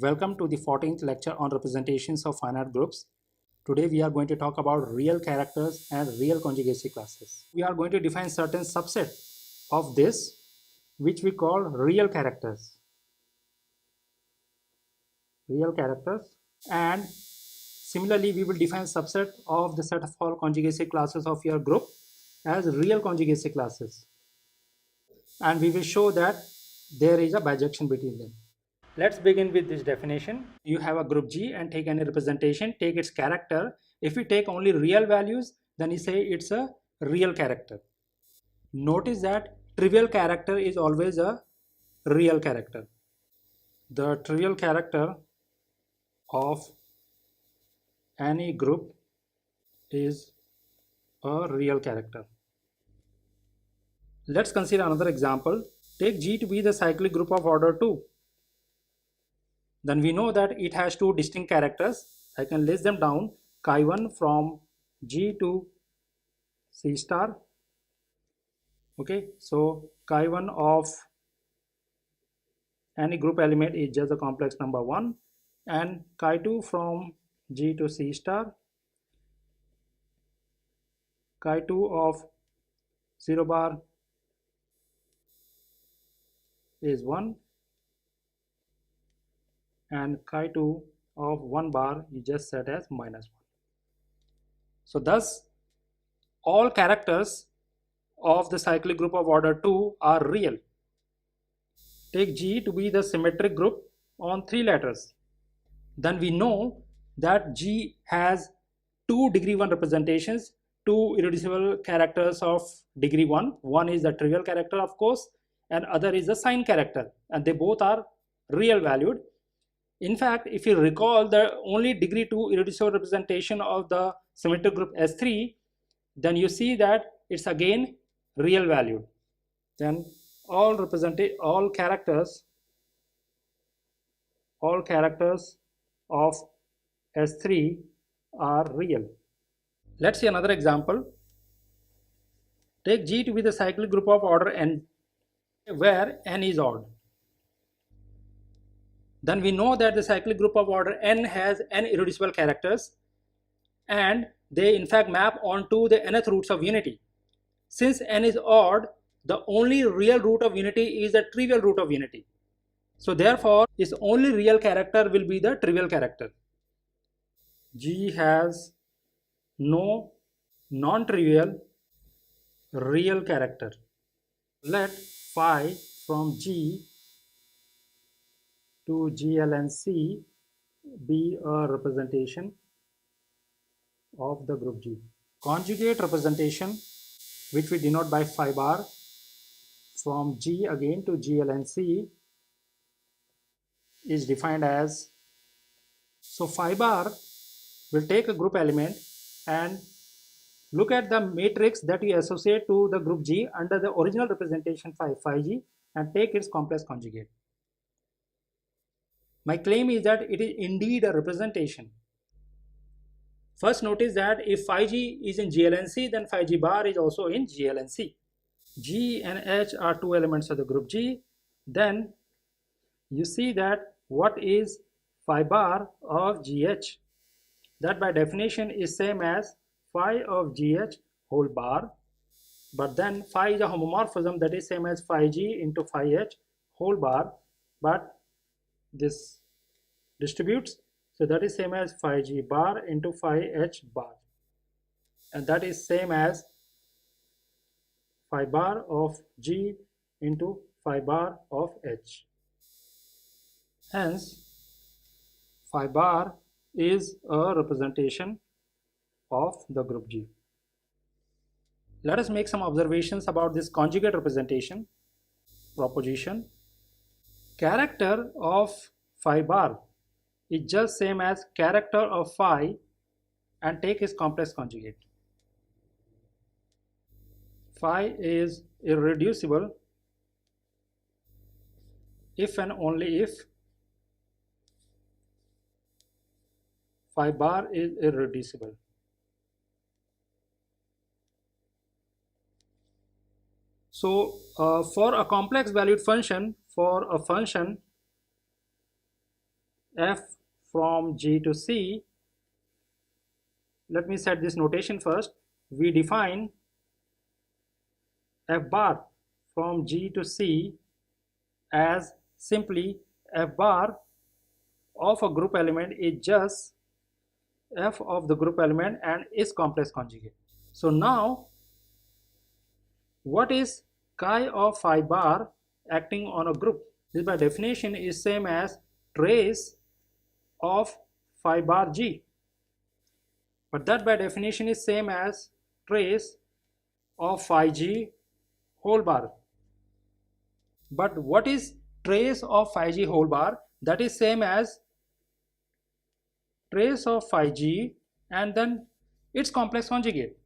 Welcome to the 14th lecture on representations of finite groups. Today we are going to talk about real characters and real conjugacy classes. We are going to define certain subset of this which we call real characters. Real characters, and similarly we will define subset of the set of all conjugacy classes of your group as real conjugacy classes. And we will show that there is a bijection between them. Let's begin with this definition. You have a group G and take any representation, take its character. If we take only real values, then you say it's a real character. Notice that trivial character is always a real character. The trivial character of any group is a real character. Let's consider another example. Take G to be the cyclic group of order 2. Then we know that it has two distinct characters. I can list them down. Chi1 from G to C star. Okay, so chi1 of any group element is just a complex number 1, and chi2 from G to C star. Chi2 of 0 bar is 1, and chi2 of 1 bar is just set as -1. So thus all characters of the cyclic group of order 2 are real. Take G to be the symmetric group on 3 letters. Then we know that G has 2 degree 1 representations, 2 irreducible characters of degree 1. One is the trivial character, of course, and other is the sign character, and they both are real valued. In fact, if you recall the only degree 2 irreducible representation of the symmetric group S3, then you see that it's again real valued. Then all characters of S3 are real. Let's see another example. Take G to be the cyclic group of order n, where n is odd. Then we know that the cyclic group of order n has n irreducible characters, and they in fact map onto the nth roots of unity. Since n is odd, the only real root of unity is the trivial root of unity. So therefore, its only real character will be the trivial character. G has no non-trivial real character. Let phi from G to GLNC be a representation of the group G. Conjugate representation, which we denote by phi bar, from G again to GLNC is defined as, so phi bar will take a group element and look at the matrix that we associate to the group G under the original representation phi G and take its complex conjugate. My claim is that it is indeed a representation. First, notice that if phi G is in GLNC, then phi G bar is also in GLNC. G and H are two elements of the group G. Then you see that what is phi bar of GH? That by definition is same as phi of GH whole bar, but then phi is a homomorphism, that is same as phi G into phi H whole bar, but this distributes, so that is same as phi G bar into phi H bar, and that is same as phi bar of G into phi bar of H. Hence, phi bar is a representation of the group G. Let us make some observations about this conjugate representation proposition. Character of phi bar is just same as character of phi and take its complex conjugate. Phi is irreducible if and only if phi bar is irreducible. So for a complex valued function, for a function f from G to C, let me set this notation first. We define f bar from G to C as simply f bar of a group element is just f of the group element and its complex conjugate. So now what is chi of phi bar acting on a group? This by definition is same as trace of phi bar G, but that by definition is same as trace of phi G whole bar. But what is trace of phi G whole bar? That is same as trace of phi G and then its complex conjugate.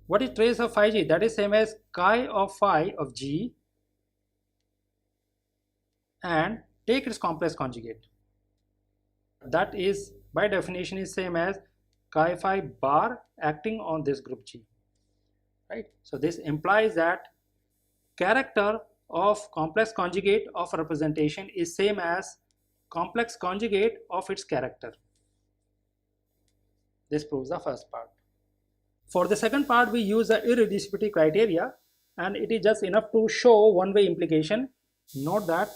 What is trace of phi G? That is same as chi of phi of G and take its complex conjugate. That is by definition is same as chi phi bar acting on this group G, right? So this implies that character of complex conjugate of a representation is same as complex conjugate of its character. This proves the first part. For the second part, we use the irreducibility criteria, and it is just enough to show one-way implication. Note that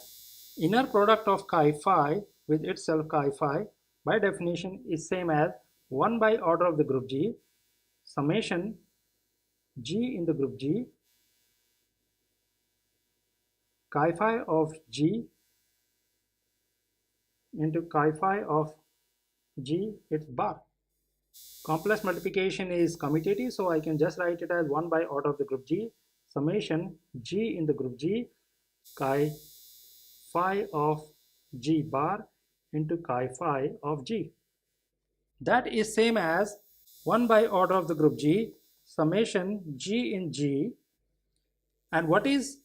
inner product of chi phi with itself chi phi by definition is same as 1 by order of the group G summation G in the group G chi phi of G into chi phi of G its bar. Complex multiplication is commutative, so I can just write it as 1 by order of the group G summation G in the group G chi phi of G bar into chi phi of G. That is same as 1 by order of the group G summation G in G. And what is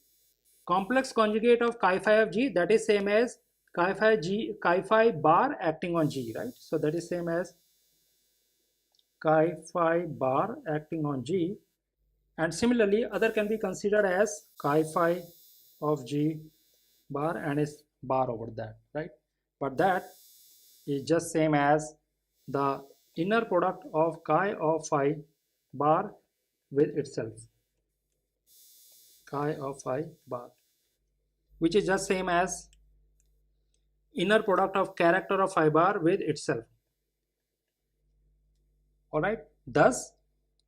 complex conjugate of chi phi of G? That is same as chi phi bar acting on G, right? So that is same as chi phi bar acting on G. And similarly, other can be considered as chi phi of G bar and its bar over that, right? But that is just same as the inner product of chi of phi bar with itself, chi of phi bar, which is just same as inner product of character of phi bar with itself. Alright, thus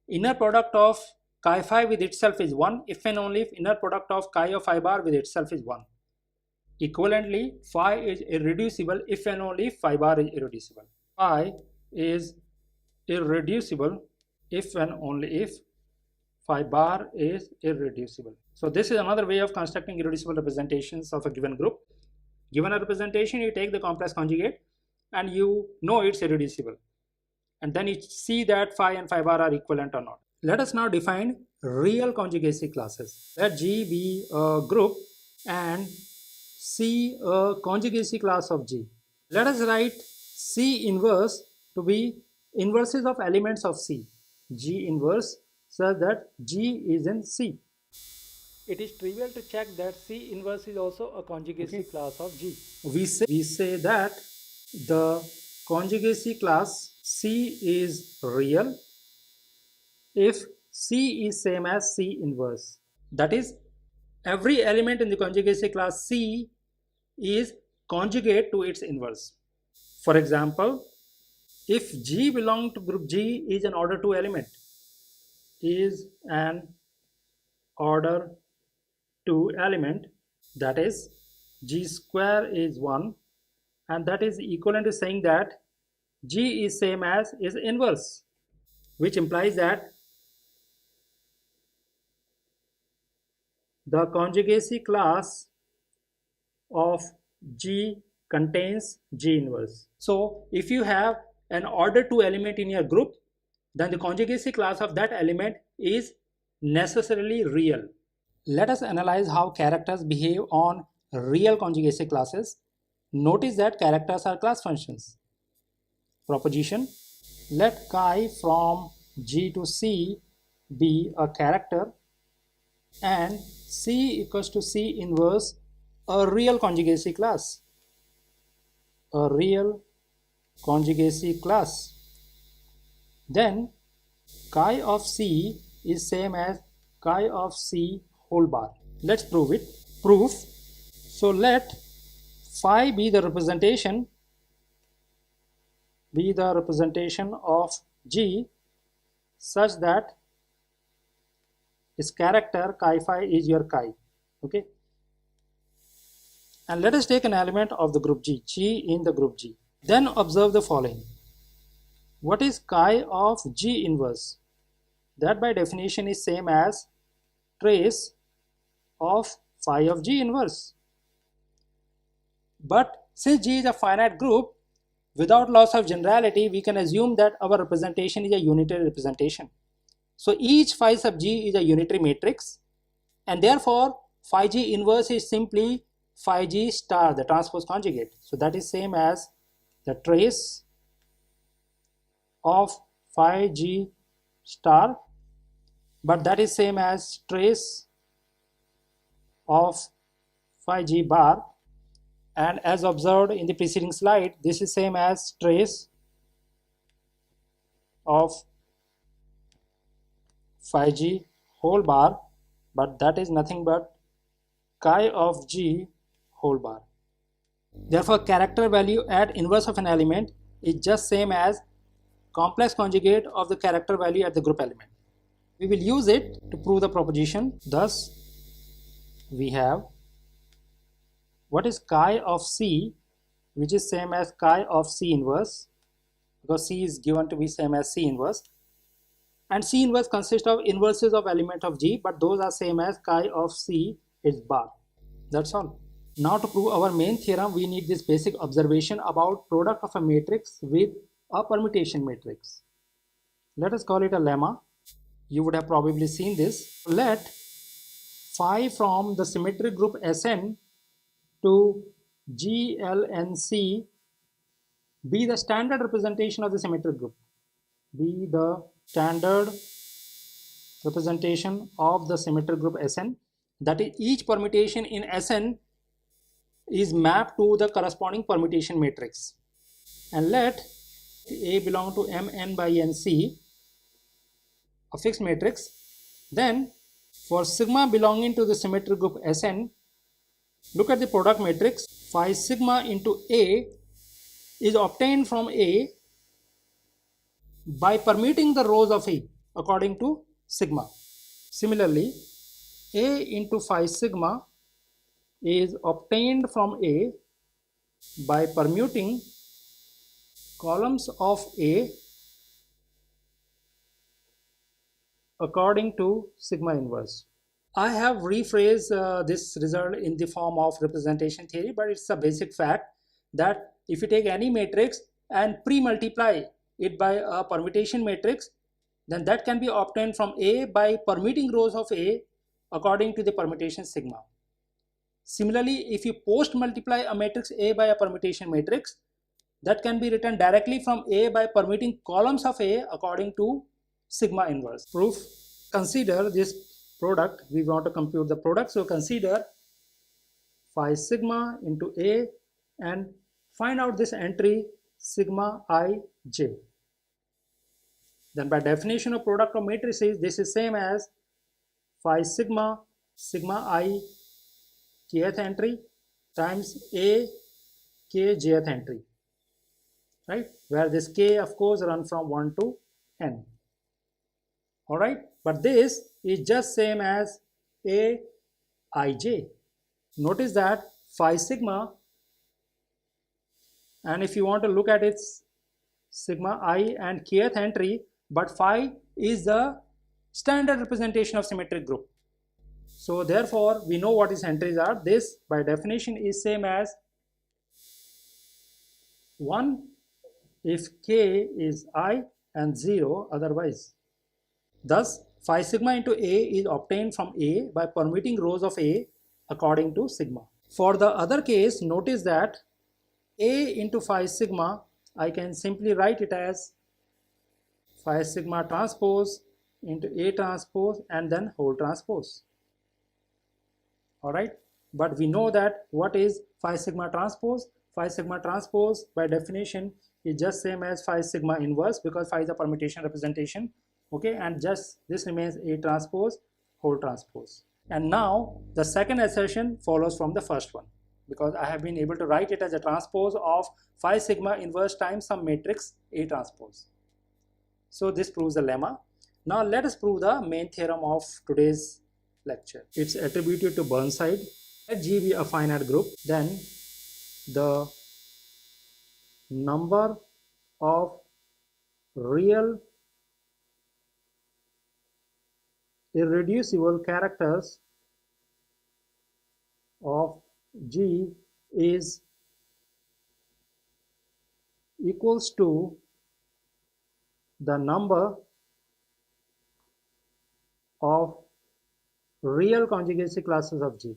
inner product of chi phi with itself is 1 if and only if inner product of chi of phi bar with itself is 1. Equivalently, phi is irreducible if and only if phi bar is irreducible. Phi is irreducible if and only if phi bar is irreducible. So this is another way of constructing irreducible representations of a given group. Given a representation, you take the complex conjugate and you know it's irreducible, and then you see that phi and phi bar are equivalent or not. Let us now define real conjugacy classes. Let G be a group and C a conjugacy class of G. Let us write C inverse to be inverses of elements of C. G inverse such that G is in C. It is trivial to check that C inverse is also a conjugacy class of G. We say that the conjugacy class C is real if C is same as C inverse. That is, every element in the conjugacy class C is conjugate to its inverse. For example, if G belong to group G is an order 2 element, is an order 2 element, that is G square is 1, and that is equivalent to saying that G is same as is inverse, which implies that the conjugacy class of G contains G inverse. So if you have an order 2 element in your group, then the conjugacy class of that element is necessarily real. Let us analyze how characters behave on real conjugacy classes. Notice that characters are class functions. Proposition: let chi from G to C be a character and C equals to C inverse a real conjugacy class. a real conjugacy class, then chi of C is same as chi of C whole bar. Let's prove it. Proof. So let phi be the representation of G such that its character chi phi is your chi. Okay. And let us take an element of the group G in the group G. Then observe the following. What is chi of G inverse? That by definition is same as trace of phi of G inverse. But since G is a finite group, without loss of generality, we can assume that our representation is a unitary representation. So each phi sub G is a unitary matrix, and therefore phi G inverse is simply phi G star, the transpose conjugate. So that is same as the trace of phi G star, but that is same as trace of phi G bar, and as observed in the preceding slide, this is same as trace of phi G whole bar, but that is nothing but chi of G whole bar. Therefore, character value at inverse of an element is just same as complex conjugate of the character value at the group element. We will use it to prove the proposition. Thus, we have what is chi of C, which is same as chi of C inverse, because C is given to be same as C inverse, and C inverse consists of inverses of element of G, but those are same as chi of C its bar. That's all. Now to prove our main theorem, we need this basic observation about product of a matrix with a permutation matrix. Let us call it a lemma. You would have probably seen this. Let phi from the symmetric group Sn to G, L, and C be the standard representation of the symmetric group. Be the standard representation of the symmetric group Sn. That is, each permutation in Sn is mapped to the corresponding permutation matrix. And let A belong to Mn by Nc, a fixed matrix. Then for sigma belonging to the symmetric group Sn, look at the product matrix. Phi sigma into A is obtained from A by permuting the rows of A according to sigma. Similarly, A into phi sigma is obtained from A by permuting columns of A according to sigma inverse. I have rephrased this result in the form of representation theory, but it's a basic fact that if you take any matrix and pre-multiply it by a permutation matrix, then that can be obtained from A by permuting rows of A according to the permutation sigma. Similarly, if you post multiply a matrix A by a permutation matrix, that can be written directly from A by permuting columns of A according to sigma inverse. Proof. Consider this product. We want to compute the product, so consider phi sigma into A and find out this entry sigma ij. Then by definition of product of matrices, this is same as phi sigma I kth entry times A k jth entry, right, where this k of course run from 1 to n. All right, but this is just same as A ij. Notice that phi sigma, and if you want to look at its sigma I and kth entry, but phi is the standard representation of symmetric group. So therefore we know what its entries are. This by definition is same as 1 if k is I and 0 otherwise. Thus phi sigma into A is obtained from A by permuting rows of A according to sigma. For the other case, notice that A into phi sigma, I can simply write it as phi sigma transpose into A transpose and then whole transpose. All right, but we know that what is phi sigma transpose? phi sigma transpose by definition is just same as phi sigma inverse, because phi is a permutation representation. Okay, and just this remains A transpose whole transpose. And now the second assertion follows from the first one, because I have been able to write it as a transpose of phi sigma inverse times some matrix A transpose. So this proves the lemma. Now let us prove the main theorem of today's lecture. It's attributed to Burnside. Let G be a finite group, then the number of real irreducible characters of G is equals to the number of real conjugacy classes of G.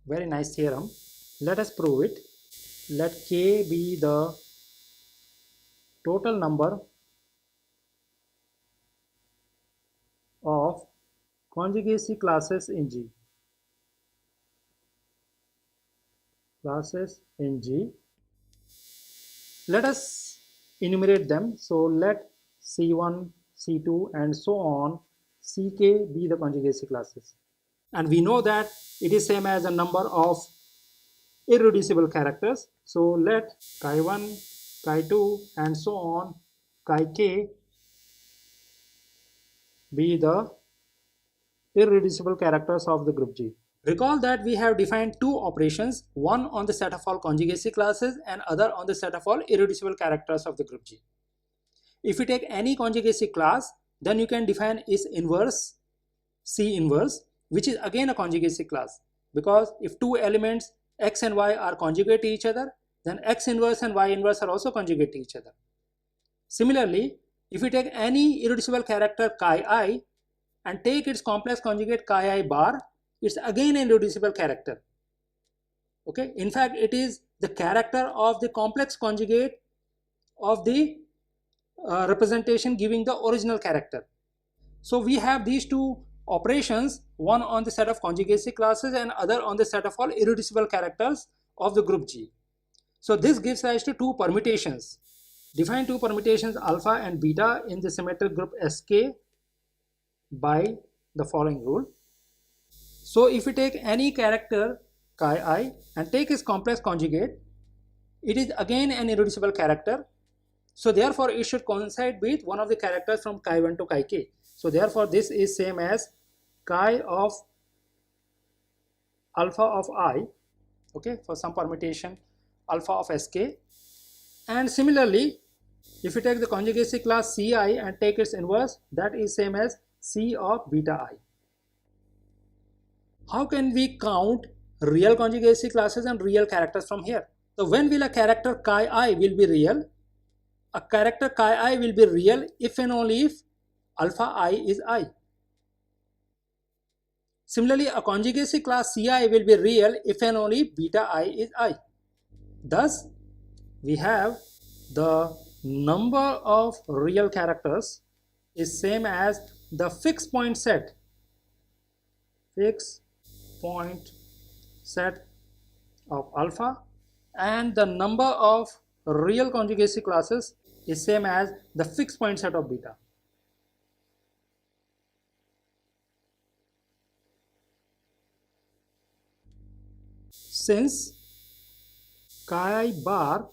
Very nice theorem. Let us prove it. Let K be the total number of conjugacy classes in G. Classes in G. Let us enumerate them. So let C1, C2 and so on, Ck be the conjugacy classes. And we know that it is same as a number of irreducible characters. So let chi1, chi2 and so on, chi be the irreducible characters of the group G. Recall that we have defined two operations, one on the set of all conjugacy classes and other on the set of all irreducible characters of the group G. If you take any conjugacy class, then you can define its inverse, C inverse, which is again a conjugacy class, because if two elements X and Y are conjugate to each other, then X inverse and Y inverse are also conjugate to each other. Similarly, if you take any irreducible character chi I and take its complex conjugate chi I bar, it's again an irreducible character. Okay, in fact it is the character of the complex conjugate of the representation giving the original character. So we have these two operations, one on the set of conjugacy classes and other on the set of all irreducible characters of the group G. So this gives rise to two permutations. Define two permutations alpha and beta in the symmetric group Sk by the following rule. So if we take any character chi I and take its complex conjugate, it is again an irreducible character. So therefore it should coincide with one of the characters from chi1 to chi k. So therefore this is same as chi of alpha of I, okay, for some permutation alpha of Sk. And similarly, if you take the conjugacy class Ci and take its inverse, that is same as C of beta I. How can we count real conjugacy classes and real characters from here? So when will a character chi I will be real? A character chi I will be real if and only if alpha I is I. Similarly, a conjugacy class Ci will be real if and only beta I is I. Thus, we have the number of real characters is same as the fixed point set of alpha, and the number of real conjugacy classes is same as the fixed point set of beta. Since chi bar,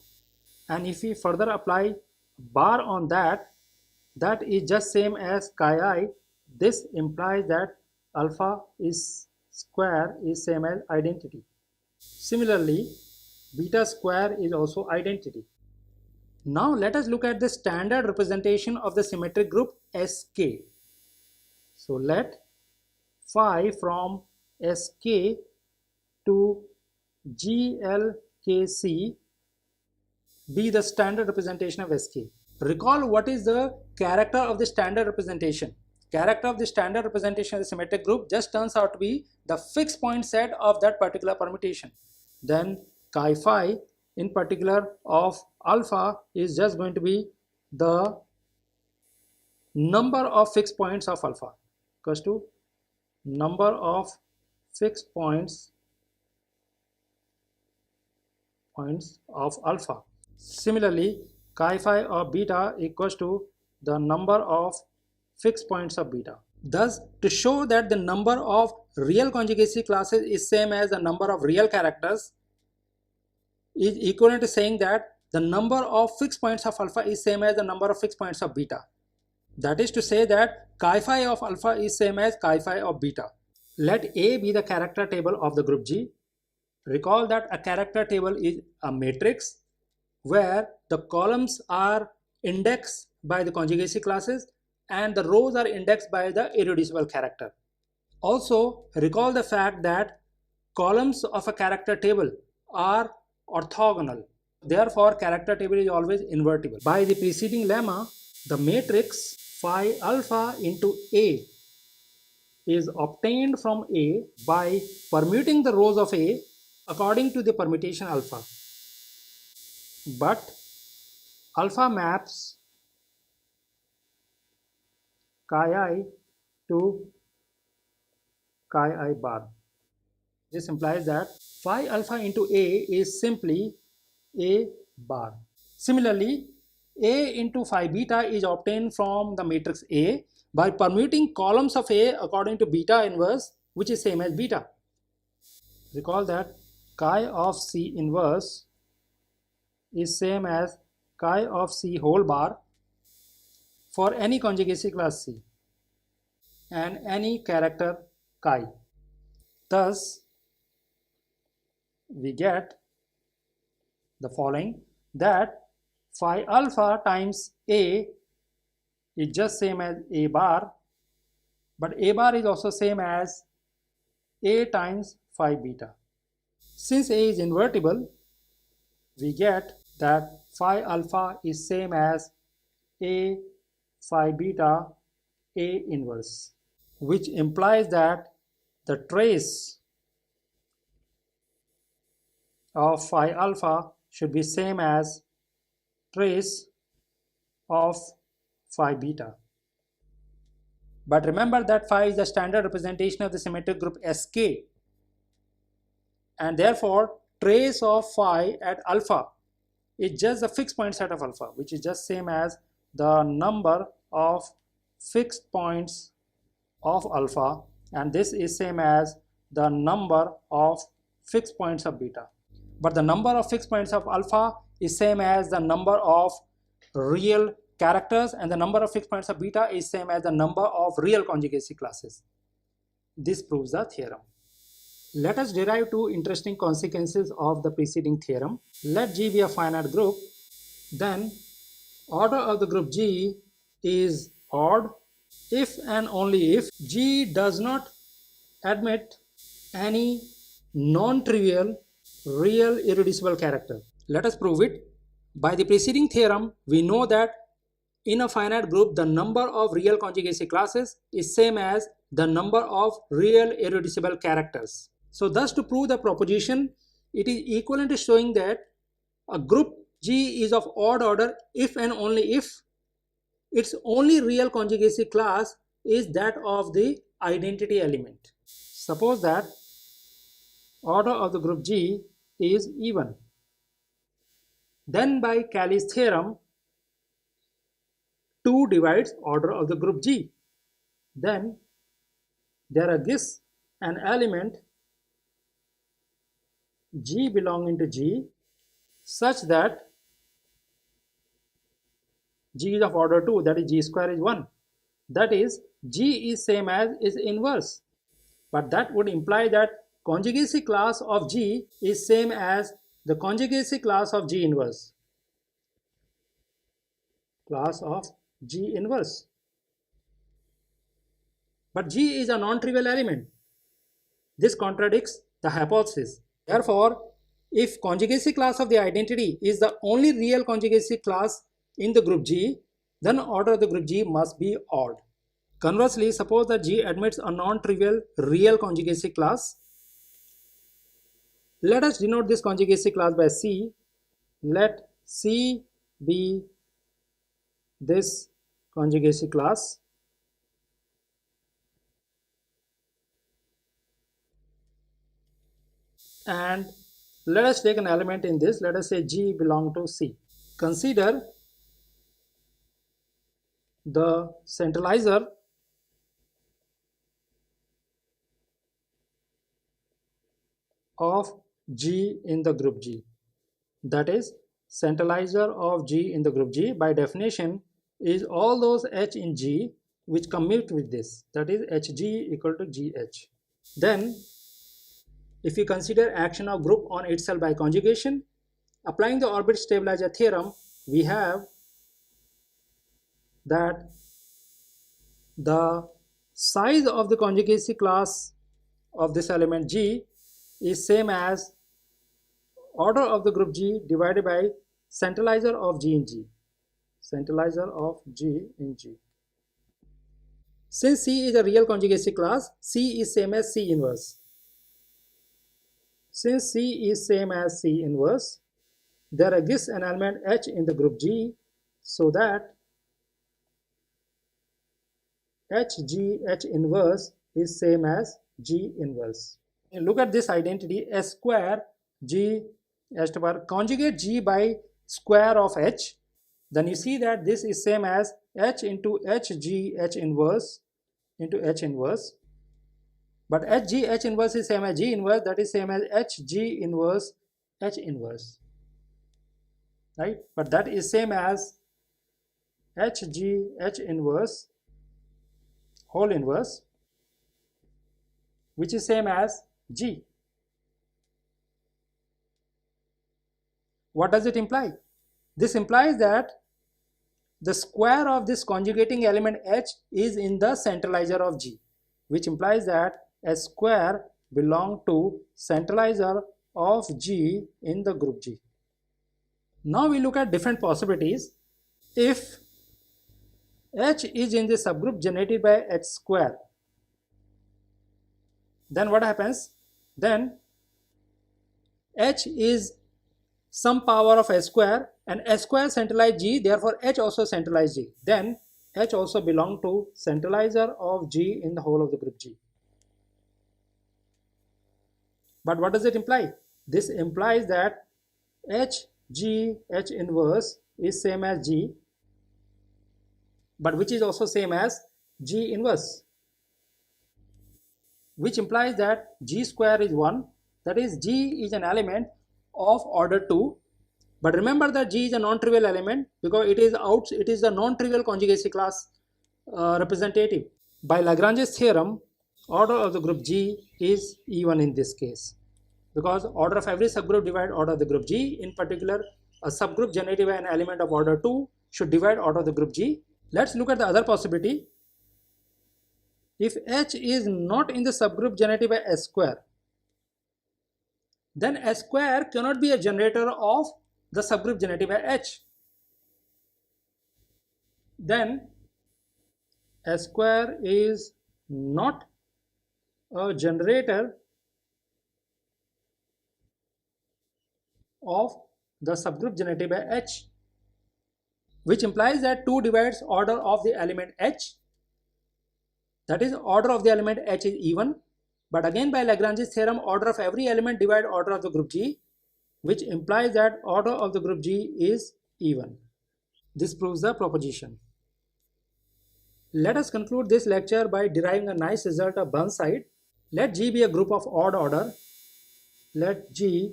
and if we further apply bar on that, that is just same as chi I, this implies that alpha is square is same as identity. Similarly, beta square is also identity. Now let us look at the standard representation of the symmetric group Sk. So let phi from Sk to GLKC be the standard representation of Sk. Recall what is the character of the standard representation. Character of the standard representation of the symmetric group just turns out to be the fixed point set of that particular permutation. Then chi phi in particular of alpha is just going to be the number of fixed points of alpha. equals to number of fixed points of alpha. Similarly, chi phi of beta equals to the number of fixed points of beta. Thus, to show that the number of real conjugacy classes is same as the number of real characters is equivalent to saying that the number of fixed points of alpha is same as the number of fixed points of beta. That is to say that chi phi of alpha is same as chi phi of beta. Let A be the character table of the group G. Recall that a character table is a matrix where the columns are indexed by the conjugacy classes and the rows are indexed by the irreducible character. Also, recall the fact that columns of a character table are orthogonal. Therefore, character table is always invertible. By the preceding lemma, the matrix phi alpha into A is obtained from A by permuting the rows of A according to the permutation alpha. But alpha maps chi I to chi I bar. This implies that phi alpha into A is simply A bar. Similarly, A into phi beta is obtained from the matrix A by permuting columns of A according to beta inverse, which is same as beta. Recall that chi of C inverse is same as chi of C whole bar for any conjugacy class C and any character chi. Thus, we get the following, that phi alpha times A is just same as A bar, but A bar is also same as A times phi beta. Since A is invertible, we get that phi alpha is same as A phi beta A inverse, which implies that the trace of phi alpha should be same as trace of phi beta. But remember that phi is the standard representation of the symmetric group Sk, and therefore trace of phi at alpha is just the fixed point set of alpha, which is just same as the number of fixed points of alpha, and this is same as the number of fixed points of beta. But the number of fixed points of alpha is same as the number of real characters, and the number of fixed points of beta is same as the number of real conjugacy classes. This proves the theorem. Let us derive two interesting consequences of the preceding theorem. Let G be a finite group, then order of the group G is odd if and only if G does not admit any non-trivial real irreducible character. Let us prove it. By the preceding theorem, we know that in a finite group, the number of real conjugacy classes is same as the number of real irreducible characters. So thus, to prove the proposition, it is equivalent to showing that a group G is of odd order if and only if its only real conjugacy class is that of the identity element. Suppose that order of the group G is even. Then by Cayley's theorem, 2 divides order of the group G. Then there exists an element G belonging to G such that G is of order 2, that is G square is 1. That is, G is same as its inverse. But that would imply that conjugacy class of G is same as the conjugacy class of G inverse. Class of G inverse. But G is a non-trivial element. This contradicts the hypothesis. Therefore, if conjugacy class of the identity is the only real conjugacy class in the group G, then order of the group G must be odd. Conversely, suppose that G admits a non-trivial real conjugacy class. Let us denote this conjugacy class by C. Let C be this conjugacy class. and let us take an element in this. Let us say G belong to C. Consider the centralizer of G in the group G. That is, centralizer of G in the group G by definition is all those H in G which commute with this, that is Hg equal to Gh. Then if we consider action of group on itself by conjugation, applying the orbit stabilizer theorem, we have that the size of the conjugacy class of this element G is same as order of the group G divided by centralizer of G in G. Centralizer of G in G. Since C is a real conjugacy class, C is same as C inverse. Since C is same as C inverse, there exists an element H in the group G, so that Hg H inverse is same as G inverse. Look at this identity, S square G H to power conjugate G by square of H, then you see that this is same as H into Hg H inverse into H inverse. But Hg H inverse is same as G inverse, that is same as Hg inverse H inverse, right? But that is same as Hg H inverse whole inverse, which is same as G. What does it imply? This implies that the square of this conjugating element H is in the centralizer of G, which implies that S square belongs to centralizer of G in the group G. Now we look at different possibilities. If H is in the subgroup generated by H square, then what happens? Then H is some power of S square, and S square centralized G, therefore H also centralized G. Then H also belongs to centralizer of G in the whole of the group G. But what does it imply? This implies that Hg H inverse is same as G, but which is also same as G inverse, which implies that G square is 1, that is G is an element of order 2. But remember that G is a non-trivial element because it is a non-trivial conjugacy class representative. By Lagrange's theorem, order of the group G is even in this case, because order of every subgroup divide order of the group G. In particular, a subgroup generated by an element of order 2 should divide order of the group G. Let's look at the other possibility. If H is not in the subgroup generated by S square, then S square cannot be a generator of the subgroup generated by H. Then S square is not a generator of the subgroup generated by H, which implies that 2 divides order of the element H, that is order of the element H is even. But again by Lagrange's theorem, order of every element divide order of the group G, which implies that order of the group G is even. This proves the proposition. Let us conclude this lecture by deriving a nice result of Burnside. Let G be a group of odd order. Let G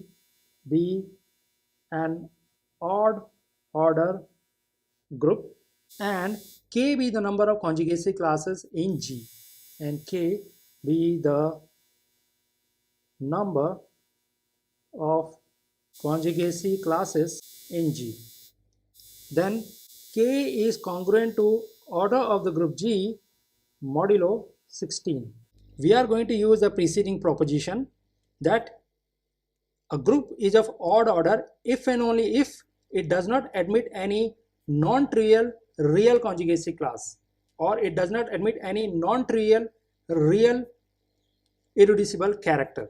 be an odd order group, and K be the number of conjugacy classes in G, and K be the number of conjugacy classes in G. Then K is congruent to order of the group G modulo 16. We are going to use the preceding proposition that a group is of odd order if and only if it does not admit any non-trivial real conjugacy class, or it does not admit any non-trivial real irreducible character.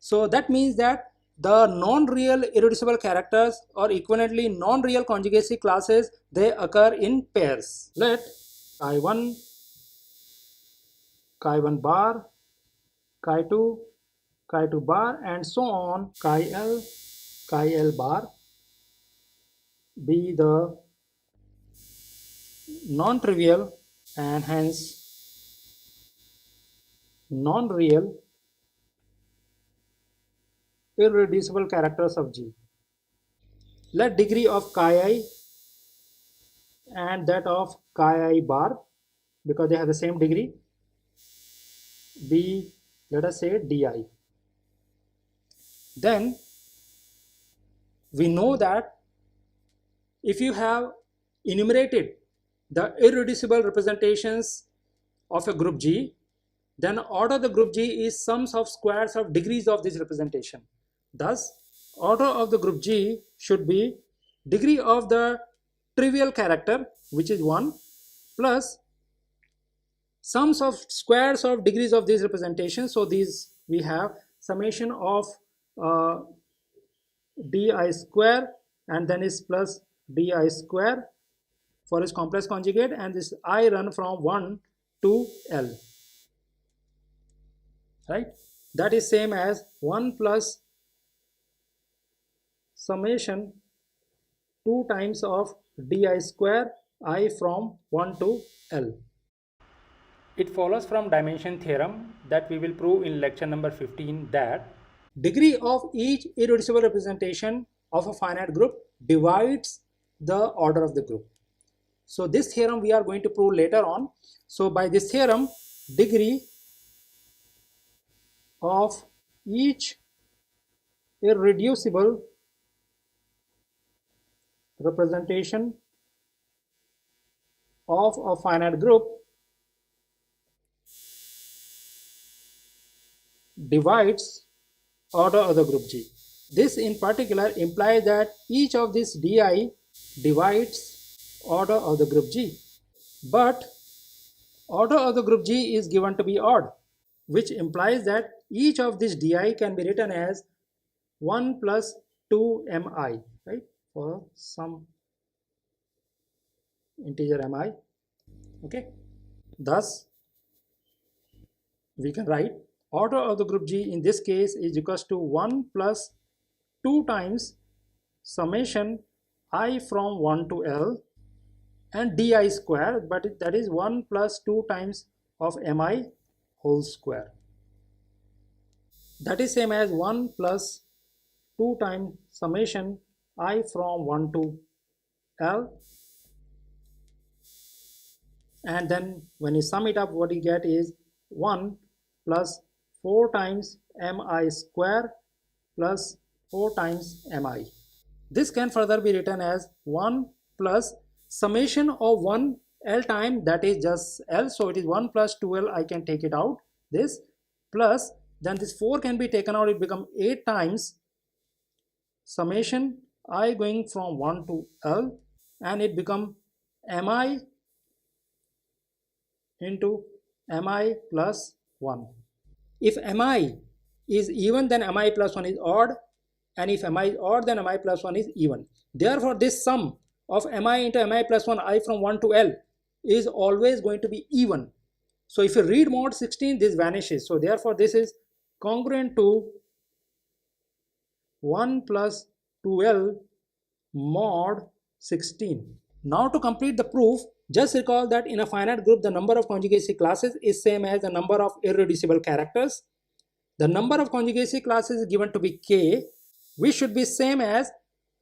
So that means that the non-real irreducible characters or equivalently non-real conjugacy classes, they occur in pairs. Let chi1 bar, chi2 chi2 bar, and so on, chi L bar be the non-trivial and hence non-real irreducible characters of G. Let degree of chi I and that of chi I bar, because they have the same degree, be, let us say, di. Then we know that if you have enumerated the irreducible representations of a group G, then order of the group G is sums of squares of degrees of this representation. Thus, order of the group G should be degree of the trivial character, which is 1, plus sums of squares of degrees of this representation. So these we have summation of di square, and then is plus di square for its complex conjugate, and this I run from 1 to L, right? That is same as 1 plus summation 2 times of di square I from 1 to L. It follows from dimension theorem that we will prove in lecture number 15 that degree of each irreducible representation of a finite group divides the order of the group. So this theorem we are going to prove later on. So by this theorem, degree of each irreducible representation of a finite group divides order of the group G. This in particular implies that each of these di divides order of the group G, but order of the group G is given to be odd, which implies that each of these di can be written as 1 plus 2 mi, right, for some integer mi. Okay, thus we can write order of the group G in this case is equals to 1 plus 2 times summation I from 1 to L and di square, but that is 1 plus 2 times of mi whole square. That is same as 1 plus 2 times summation I from 1 to L, and then when you sum it up, what you get is 1 plus 4 times mi square plus 4 times mi. This can further be written as 1 plus summation of 1 L time, that is just L, so it is 1 plus 2L, I can take it out, this, plus then this 4 can be taken out, it becomes 8 times summation I going from 1 to L, and it become mi into mi plus 1. If mi is even, then mi plus 1 is odd, and if mi is odd, then mi plus 1 is even. Therefore, this sum of mi into mi plus 1 I from 1 to L is always going to be even. So if you read mod 16, this vanishes. So therefore, this is congruent to 1 plus 2L mod 16. Now to complete the proof, just recall that in a finite group, the number of conjugacy classes is same as the number of irreducible characters. The number of conjugacy classes is given to be k, which should be same as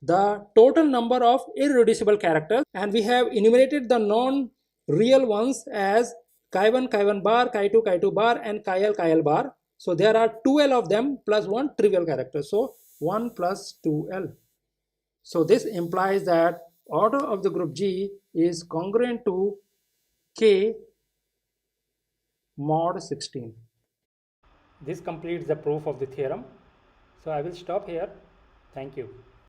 the total number of irreducible characters, and we have enumerated the non-real ones as chi1 bar, chi2 bar, and chi L bar. So there are 2L of them plus 1 trivial character, so 1 plus 2L. So this implies that order of the group G is congruent to K mod 16. This completes the proof of the theorem. So I will stop here. Thank you.